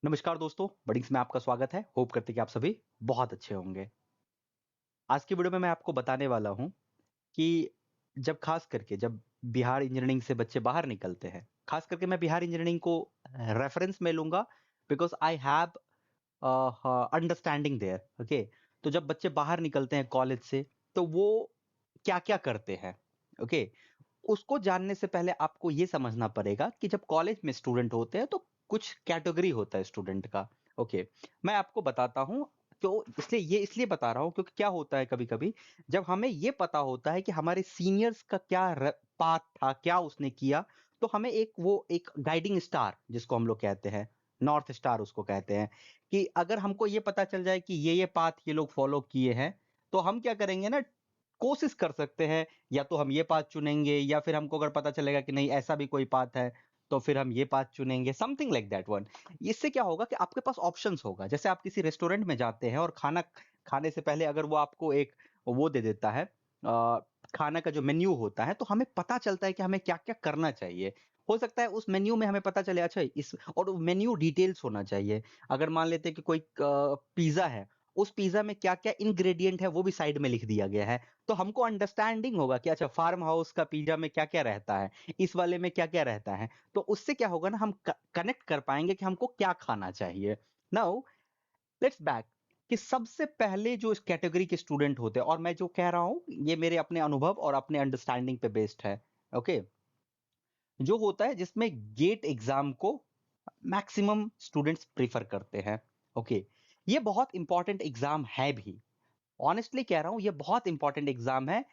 नमस्कार दोस्तों, बडिंग्स में आपका स्वागत है। होप करते हैं कि आप सभी बहुत अच्छे होंगे। आज की वीडियो में मैं आपको बताने वाला हूँ कि जब खास करके जब बिहार इंजीनियरिंग से बच्चे बाहर निकलते हैं, खास करके मैं बिहार इंजीनियरिंग को रेफरेंस में लूँगा because I have understanding their, okay? तो जब बच्चे बाहर निकलते हैं कॉलेज से, तो वो क्या-क्या करते हैं, ओके? उसको जानने से पहले आपको ये समझना पड़ेगा कि जब कॉलेज में स्टूडेंट होते हैं तो कुछ कैटेगरी होता है स्टूडेंट का। ओके, मैं आपको बताता हूँ। तो इसलिए बता रहा हूँ क्योंकि क्या होता है कभी-कभी जब हमें ये पता होता है कि हमारे सीनियर्स का क्या पाथ था, क्या उसने किया, तो हमें एक गाइडिंग स्टार जिसको हम लोग कहते हैं, नॉर्थ स्टार उसको कहते हैं, कि अगर हमको ये पता चल जाए कि ये पाथ ये लोग फॉलो किए हैं, तो हम क्या करेंगे ना, कोशिश कर सकते हैं या तो हम ये पाथ चुनेंगे या फिर हमको अगर पता चलेगा कि नहीं ऐसा भी कोई पाथ है तो फिर हम ये पाथ चुनेंगे, समथिंग लाइक दैट वन। इससे क्या होगा कि आपके पास ऑप्शंस होगा। जैसे आप किसी रेस्टोरेंट में जाते हैं और खाना खाने से पहले अगर वो आपको एक वो दे देता है, खाना का जो मेन्यू होता है, तो हमें पता चलता है कि हमें क्या क्या करना चाहिए। हो सकता है उस मेन्यू में हमें पता चले, अच्छा इस और मेन्यू डिटेल्स होना चाहिए। अगर मान लेते हैं कि कोई पिज्जा है, उस पिज्जा में क्या क्या इंग्रेडिएंट है वो भी साइड में लिख दिया गया है, तो हमको अंडरस्टैंडिंग होगा कि अच्छा फार्म हाउस का पिज्जा में क्या-क्या रहता है, इस वाले में क्या-क्या रहता है। तो उससे क्या होगा ना, हम कनेक्ट कर पाएँगे कि हमको क्या खाना चाहिए। नाउ लेट्स बैक कि सबसे पहले जो इस कैटेगरी के स्टूडेंट होते हैं, और मैं जो कह रहा हूँ ये मेरे अपने अनुभव और अपने अंडरस्टैंडिंग पे बेस्ड है। ओके? जो होता है जिसमें गेट एग्जाम को मैक्सिमम स्टूडेंट्स प्रेफर करते हैं। ओके? ये बहुत इंपॉर्टेंट एग्जाम है भी। ऑनेस्टली कह रहा हूँ ये बहुत इंपॉर्टेंट एग्जाम है,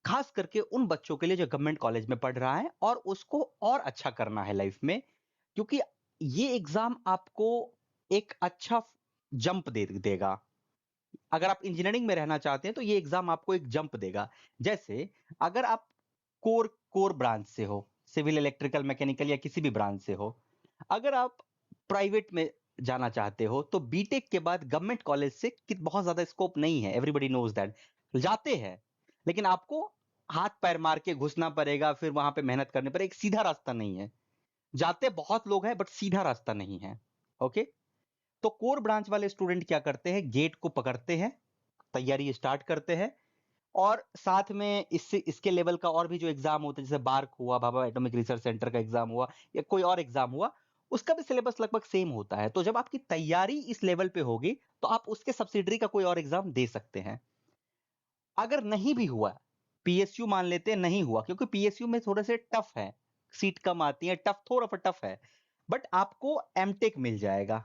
खास करके उन बच्चों के लिए जो गवर्नमेंट कॉलेज में पढ़ रहा है और उसको और अच्छा करना है लाइफ में, क्योंकि ये एग्जाम आपको एक अच्छा जंप दे देगा। अगर आप इंजीनियरिंग में रहना चाहते हैं तो ये एग्जाम आपको एक जंप देगा। जैसे अगर आप कोर कोर ब्रांच से हो, सिविल इलेक्ट्रिकल मैकेनिकल या किसी भी ब्रांच से हो, अगर आप प्राइवेट में जाना चाहते हो तो बीटेक के बाद गवर्नमेंट कॉलेज से बहुत ज्यादा स्कोप नहीं है, एवरीबडी नोज दैट। जाते हैं, लेकिन आपको हाथ पैर मार के घुसना पड़ेगा, फिर वहां पे मेहनत करने पर, एक सीधा रास्ता नहीं है। जाते बहुत लोग हैं बट सीधा रास्ता नहीं है। ओके? तो कोर ब्रांच वाले स्टूडेंट क्या करते हैं, गेट को पकड़ते हैं, तैयारी स्टार्ट करते हैं, और साथ में इससे इसके लेवल का और भी जो एग्जाम होता है, जैसे बार्क हुआ, भाभा एटॉमिक रिसर्च सेंटर का एग्जाम हुआ, या कोई और एग्जाम हुआ, उसका भी सिलेबस लगभग सेम होता है। तो जब आपकी तैयारी इस लेवल पे होगी तो आप उसके सब्सिडरी का कोई और एग्जाम दे सकते हैं। अगर नहीं भी हुआ, पीएसयू मान लेते हैं नहीं हुआ, क्योंकि पीएसयू में थोड़े से टफ है, सीट कम आती है, टफ थोड़ा सा टफ है, बट आपको एमटेक मिल जाएगा।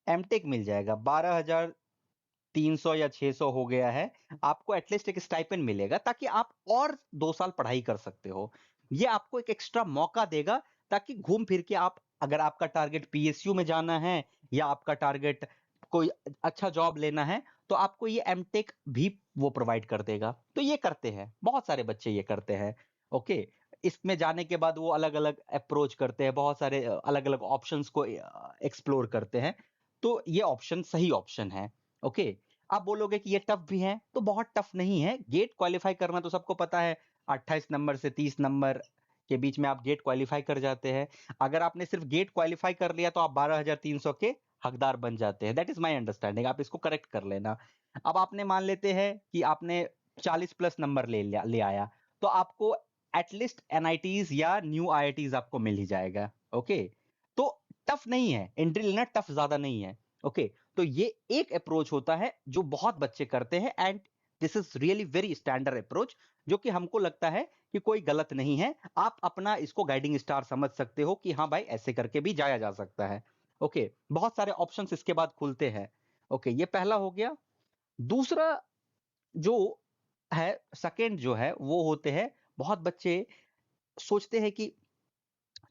एमटेक मिल जाएगा 12,300 या 600 हो गया है। आपको एटलीस्ट एक स्टाइपेंड मिलेगा ताकि आप और 2 साल पढ़ाई कर सकते हो। ये आपको एक एक्स्ट्रा मौका देगा ताकि घूम फिर के आप, अगर आपका टारगेट पीएसयू में जाना है या आपका टारगेट कोई अच्छा जॉब लेना है, तो आपको ये एमटेक भी वो प्रोवाइड कर देगा। तो ये करते हैं, बहुत सारे बच्चे ये करते हैं। ओके? इसमें जाने के बाद वो अलग-अलग अप्रोच करते हैं, बहुत सारे अलग-अलग ऑप्शंस को एक्सप्लोर करते हैं। तो ये ऑप्शन सही ऑप्शन है। ओके? आप बोलोगे कि ये टफ भी है, तो बहुत टफ नहीं है। गेट क्वालीफाई करना तो सबको पता है, 28 नंबर से 30 नंबर के बीच में आप गेट क्वालीफाई कर जाते हैं। अगर आपने सिर्फ गेट क्वालीफाई कर लिया तो आप 12,300 के हकदार बन जाते हैं। दैट इज माय अंडरस्टैंडिंग, आप इसको करेक्ट कर लेना। अब आपने मान लेते हैं कि आपने 40 प्लस नंबर ले आया, तो आपको एटलीस्ट एनआईटीज या न्यू आईआईटीज आपको मिल ही जाएगा। ओके? तो टफ नहीं है, एंट्री लेना टफ ज्यादा नहीं है। ओके? तो ये एक अप्रोच होता है जो बहुत बच्चे करते हैं, and this is really very standard approach, जो कि हमको लगता है कि कोई गलत नहीं है। आप अपना इसको गाइडिंग स्टार समझ सकते हो कि हाँ भाई ऐसे करके भी जाया जा सकता है। ओके? बहुत सारे ऑप्शंस इसके बाद खुलते हैं। ओके, ये पहला हो गया। दूसरा जो है, सेकंड जो है वो होते हैं, बहुत बच्चे सोचते हैं कि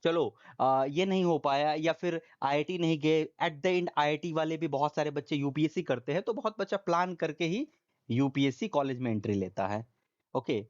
चलो ये नहीं हो पाया या फिर आईआईटी नहीं गए, एट द एंड आईआईटी वाले भी बहुत सारे बच्चे यूपीएससी करते हैं, तो बहुत बच्चा प्लान करके ही यूपीएससी कॉलेज में एंट्री लेता है। ओके?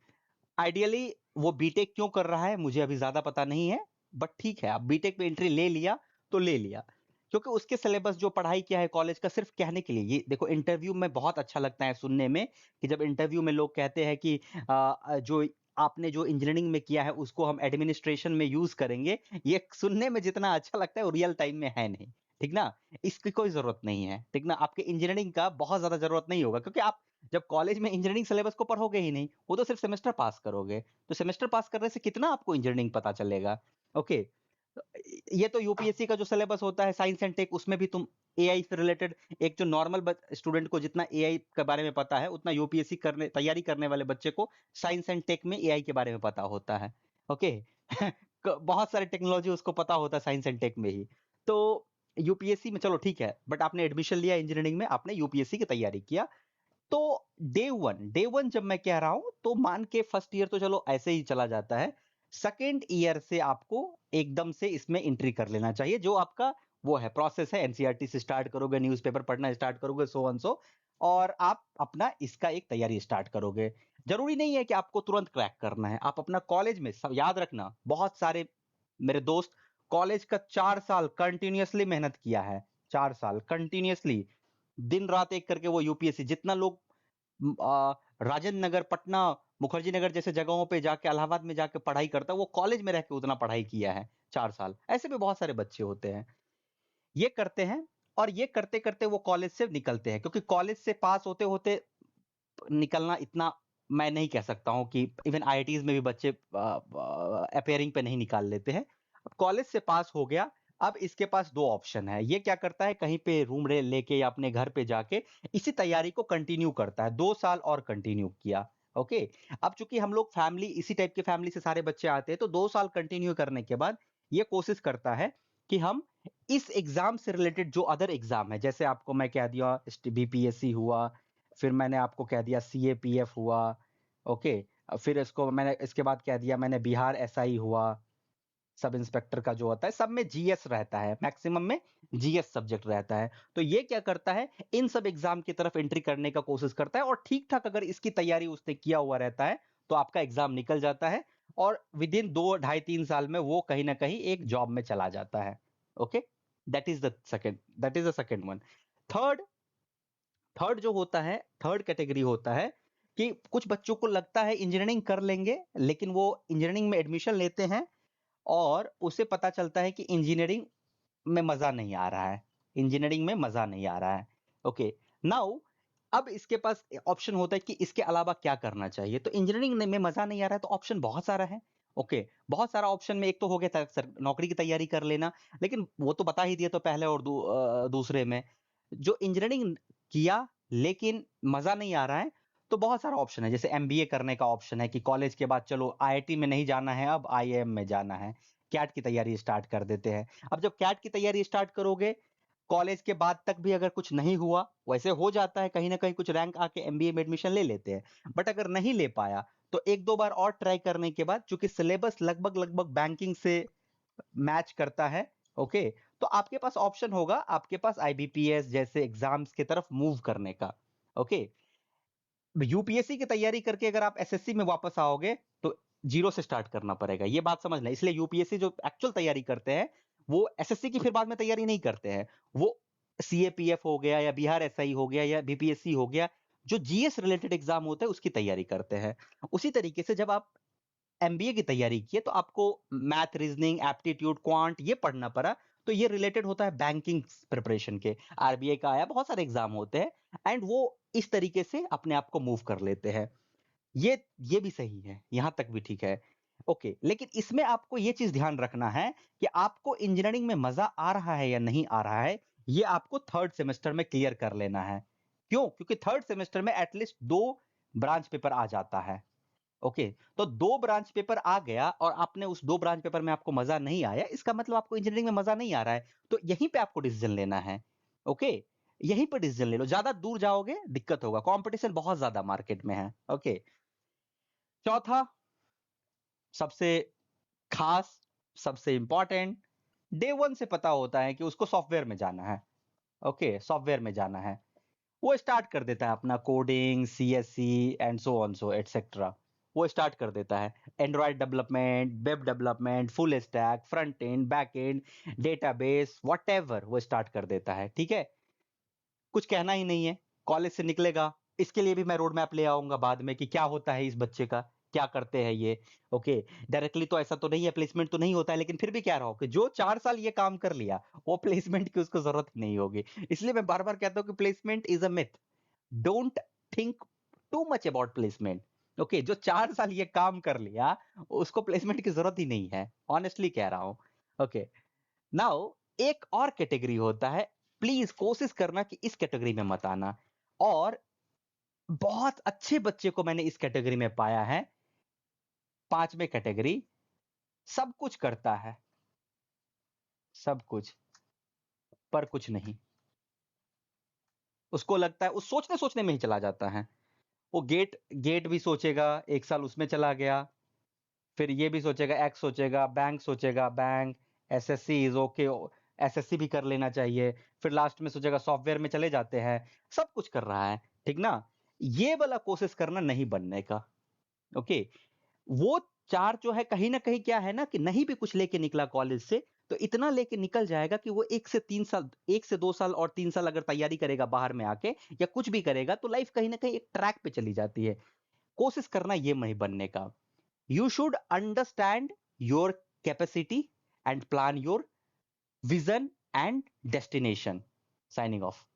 आइडियली वो बीटेक क्यों कर रहा है मुझे अभी ज्यादा पता नहीं है, बट ठीक है, अब बीटेक में एंट्री ले लिया तो ले लिया, क्योंकि उसके सिलेबस जो पढ़ाई किया है कॉलेज का, सिर्फ कहने के लिए। ये देखो, इंटरव्यू में बहुत अच्छा लगता है सुनने में कि जब इंटरव्यू में लोग कहते हैं कि जो आपने जो इंजीनियरिंग में किया है उसको हम एडमिनिस्ट्रेशन में यूज करेंगे। ये सुनने में जितना अच्छा लगता है वो रियल टाइम में है नहीं। ठीक ना? इसकी कोई ज़रूरत नहीं है, ठीक ना? आपके इंजीनियरिंग का बहुत ज़्यादा ज़रूरत नहीं होगा क्योंकि आप जब कॉलेज में इंजीनियरिंग सिलेबस को पढ़ोगे ही नहीं, वो तो सिर्फ सेमेस्टर पास करोगे। तो सेमेस्टर पास करने से कितना आपको इंजीनियरिंग पता चलेगा? ओके। ये तो यूपीएससी का जो सिलेबस होता है साइंस एंड टेक उसमें भी तुम एआई से रिलेटेड एक जो नॉर्मल स्टूडेंट को जितना एआई के बारे में पता है उतना यूपीएससी करने तैयारी करने वाले बच्चे को साइंस एंड टेक में एआई के बारे में पता होता है। ओके। बहुत सारे टेक्नोलॉजी उसको पता होता है साइंस एंड टेक में ही। तो यूपीएससी में चलो ठीक है, बट आपने एडमिशन लिया इंजीनियरिंग में, आपने यूपीएससी की तैयारी किया। तो डे वन जब मैं कह रहा हूं तो मान के फर्स्ट ईयर तो चलो ऐसे ही चला जाता है। सेकेंड ईयर से आपको एकदम से इसमें एंट्री कर लेना चाहिए, जो आपका वो है प्रोसेस है। एनसीईआरटी से स्टार्ट करोगे, न्यूज़पेपर पढ़ना स्टार्ट करोगे, सो ऑन सो, और आप अपना इसका एक तैयारी स्टार्ट करोगे। जरूरी नहीं है कि आपको तुरंत क्रैक करना है, आप अपना कॉलेज में सब याद रखना। बहुत सारे मेरे दोस्त कॉलेज का 4 साल कंटिन्यूअसली मेहनत किया है, 4 साल कंटिन्यूअसली, दिन रात एक करके वो यूपीएससी। जितना लोग राजेंद्र नगर, पटना, मुखर्जी नगर जैसे जगहों पे जाके, इलाहाबाद में जाके पढ़ाई करता है, वो कॉलेज में रह के उतना पढ़ाई किया है 4 साल। ऐसे भी बहुत सारे बच्चे होते हैं, ये करते हैं। और ये करते करते वो कॉलेज से निकलते हैं, क्योंकि कॉलेज से पास होते होते निकलना इतना मैं नहीं कह सकता हूं कि इवन आईआईटीज में भी बच्चे अपेयरिंग पे नहीं निकाल लेते हैं। अब कॉलेज से पास हो गया, अब इसके पास दो ऑप्शन है। ये क्या करता है, कहीं पे रूम रे लेके या अपने घर पे जाके इसी तैयारी को कंटिन्यू करता है। 2 साल और कंटिन्यू किया। ओके। अब चूंकि हम लोग फैमिली, इसी टाइप की फैमिली से सारे बच्चे आते हैं, तो 2 साल कंटिन्यू करने के बाद ये कोशिश करता है कि हम इस एग्जाम से रिलेटेड जो अदर एग्जाम है, जैसे आपको मैं कह दिया बीपीएससी हुआ, फिर मैंने आपको कह दिया सीएपीएफ हुआ। ओके। फिर इसको मैंने इसके बाद कह दिया मैंने बिहार एसआई हुआ, सब इंस्पेक्टर का जो होता है, सब में जीएस रहता है, मैक्सिमम में जीएस सब्जेक्ट रहता है। तो ये क्या करता है, इन सब एग्जाम की तरफ एंट्री करने का कोशिश करता है, और ठीक ठाक अगर इसकी तैयारी उसने किया हुआ रहता है तो आपका एग्जाम निकल जाता है, और विद इन 2 ढाई 3 साल में वो कहीं ना कहीं एक जॉब में चला जाता है। Okay. That is the second one. Third third जो होता है, थर्ड कैटेगरी होता है कि कुछ बच्चों को लगता है इंजीनियरिंग कर लेंगे, लेकिन वो इंजीनियरिंग में एडमिशन लेते हैं और उसे पता चलता है कि इंजीनियरिंग में मजा नहीं आ रहा है, इंजीनियरिंग में मजा नहीं आ रहा है। ओके। नाउ अब इसके पास ऑप्शन होता है कि इसके अलावा क्या करना चाहिए। तो इंजीनियरिंग में मजा नहीं आ रहा है तो ऑप्शन बहुत सारा है। ओके। बहुत सारा ऑप्शन में एक तो हो गया नौकरी की तैयारी कर लेना, लेकिन वो तो बता ही दिया तो पहले, और दूसरे में जो इंजीनियरिंग किया लेकिन मजा नहीं आ रहा है, तो बहुत सारा ऑप्शन है। जैसे एमबीए करने का ऑप्शन है कि कॉलेज के बाद चलो आईआईटी में नहीं जाना है, अब आईआईएम में जाना है, कैट की तैयारी स्टार्ट कर देते हैं। अब जब कैट की तैयारी स्टार्ट करोगे, कॉलेज के बाद तक भी अगर कुछ नहीं हुआ, वैसे हो जाता है कहीं ना कहीं, कुछ रैंक आके एमबीए में एडमिशन ले लेते हैं, बट अगर नहीं ले पाया तो एक दो बार और ट्राई करने के बाद, चूंकि सिलेबस लगभग लगभग बैंकिंग से मैच करता है। ओके। तो आपके पास ऑप्शन होगा, आपके पास आईबीपीएस जैसे एग्जाम्स की तरफ मूव करने का। ओके। यूपीएससी की तैयारी करके अगर आप एसएससी में वापस आओगे तो जीरो से स्टार्ट करना पड़ेगा, ये बात समझ लें। इसलिए यूपीएससी जो एक्चुअल तैयारी करते हैं वो एसएससी की फिर बाद में तैयारी नहीं करते हैं, वो सीएपीएफ हो गया या बिहार एसआई हो गया या बीपीएससी हो गया, जो जीएस रिलेटेड एग्जाम होता है उसकी तैयारी करते हैं। उसी तरीके से जब आप एमबीए की तैयारी की है तो आपको मैथ, रीजनिंग, एप्टीट्यूड, क्वांट ये पढ़ना पड़ा, तो ये रिलेटेड होता है बैंकिंग प्रिपरेशन के। आरबीआई का आया, बहुत सारे एग्जाम होते हैं एंड वो इस तरीके से अपने आप को मूव कर लेते हैं। ये भी सही है, यहां तक भी ठीक है। ओके। लेकिन इसमें आपको ये चीज ध्यान रखना है कि आपको इंजीनियरिंग में मजा आ रहा है या नहीं आ रहा है, ये आपको थर्ड सेमेस्टर में क्लियर कर लेना है। क्यों? क्योंकि थर्ड सेमेस्टर में एटलीस्ट 2 ब्रांच पेपर आ जाता है। ओके। तो 2 ब्रांच पेपर आ गया और आपने उस 2 ब्रांच पेपर में आपको मजा नहीं आया, इसका मतलब आपको इंजीनियरिंग में मजा नहीं आ रहा है, तो यहीं पे आपको डिसीजन लेना है। ओके। यहीं पर डिसीजन ले लो, ज्यादा दूर जाओगे दिक्कत होगा, कंपटीशन बहुत ज्यादा मार्केट में है। ओके। चौथा, सबसे खास, सबसे इंपॉर्टेंट, डे 1 से पता होता है कि उसको सॉफ्टवेयर में जाना है। ओके। सॉफ्टवेयर में जाना है, वो स्टार्ट कर देता है अपना coding, CSC and so on so etcetera. वो स्टार्ट कर देता है Android development, web development, full stack, front end, back and, database, whatever वो स्टार्ट कर देता है। ठीक है। कुछ कहना ही नहीं है, कॉलेज से निकलेगा। इसके लिए भी मैं रोड मैप ले आऊंगा बाद में कि क्या होता है इस बच्चे का, क्या करते हैं ये, ओके। डायरेक्टली तो ऐसा तो नहीं है, प्लेसमेंट तो नहीं होता है, लेकिन फिर भी कह रहा हूं कि जो 4 साल ये काम कर लिया, वो प्लेसमेंट की उसको जरूरत ही नहीं होगी। इसलिए मैं बार-बार कहता हूं कि placement is a myth. Don't think too much about placement. Okay, जो 4 साल ये काम कर लिया, उसको प्लेसमेंट की जरूरत ही नहीं है। ऑनेस्टली कह रहा हूं। ओके, नाउ एक और कैटेगरी होता है, प्लीज कोशिश करना कि इस कैटेगरी में मत आना। और बहुत अच्छे बच्चे को मैंने इस कैटेगरी में पाया है। 5वें कैटेगरी, सब कुछ करता है, सब कुछ, पर कुछ नहीं। उसको लगता है, वो सोचने सोचने में ही चला जाता है। वो गेट गेट भी सोचेगा, 1 साल उसमें चला गया। फिर ये भी सोचेगा, एक्स सोचेगा, bank, SSC is okay, SSC भी कर लेना चाहिए। फिर लास्ट में सोचेगा सॉफ्टवेयर में चले जाते हैं। सब कुछ कर रहा है, ठीक ना? ये वाला कोशिश करना नहीं बनने का। ओके, वो 4 जो है कहीं न कहीं क्या है ना कि नहीं भी कुछ लेके निकला कॉलेज से, तो इतना लेके निकल जाएगा कि वो 1 से 3 साल, 1 से 2 साल और 3 साल अगर तैयारी करेगा बाहर में आके या कुछ भी करेगा, तो लाइफ कहीं न कहीं एक ट्रैक पे चली जाती है। कोशिश करना ये नहीं बनने का। You should understand your capacity and plan your vision and destination. Signing off.